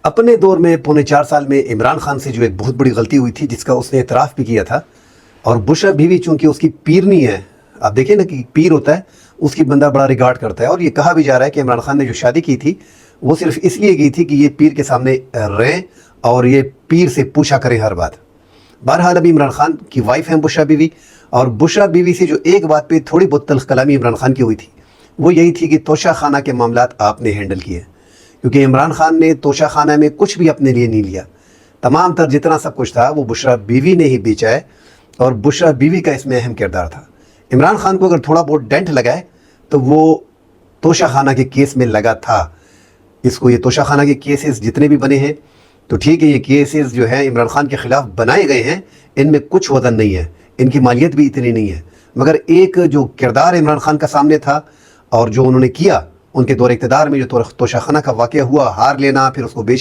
اپنے دور میں پونے 4 سال میں عمران خان سے جو ایک بہت بڑی غلطی ہوئی تھی جس کا اس نے اعتراف بھی کیا تھا، اور بشرا بیوی چونکہ اس کی پیرنی ہے، آپ دیکھیں نا کہ پیر ہوتا ہے، اس کی بندہ بڑا ریگارڈ کرتا ہے، اور یہ کہا بھی جا رہا ہے کہ عمران خان نے جو شادی کی تھی وہ صرف اس لیے کی تھی کہ یہ پیر کے سامنے رہیں اور یہ پیر سے پوچھا کریں ہر بات۔ بہرحال ابھی عمران خان کی وائف ہیں بشرا بیوی، اور بشرا بیوی سے جو ایک بات پہ تھوڑی بہت تلخ کلامی عمران خان کی ہوئی تھی وہ یہی تھی کہ توشہ خانہ کے معاملات آپ نے ہینڈل کیے، کیونکہ عمران خان نے توشہ خانہ میں کچھ بھی اپنے لیے نہیں لیا، تمام تر جتنا سب کچھ تھا وہ بشرا بیوی نے ہی بیچا ہے، اور بشرا بیوی کا اس میں اہم کردار تھا۔ عمران خان کو اگر تھوڑا بہت ڈینٹ لگا ہے تو وہ توشہ خانہ کے کیس میں لگا تھا۔ اس کو یہ توشہ خانہ کے کیسز جتنے بھی بنے ہیں تو ٹھیک ہے، یہ کیسز جو ہیں عمران خان کے خلاف بنائے گئے ہیں، ان میں کچھ وزن نہیں ہے، ان کی مالیت بھی اتنی نہیں ہے، مگر ایک جو کردار عمران خان کا سامنے تھا اور جو انہوں نے کیا ان کے دور اقتدار میں، جو توشہ خانہ کا واقعہ ہوا، ہار لینا، پھر اس کو بیچ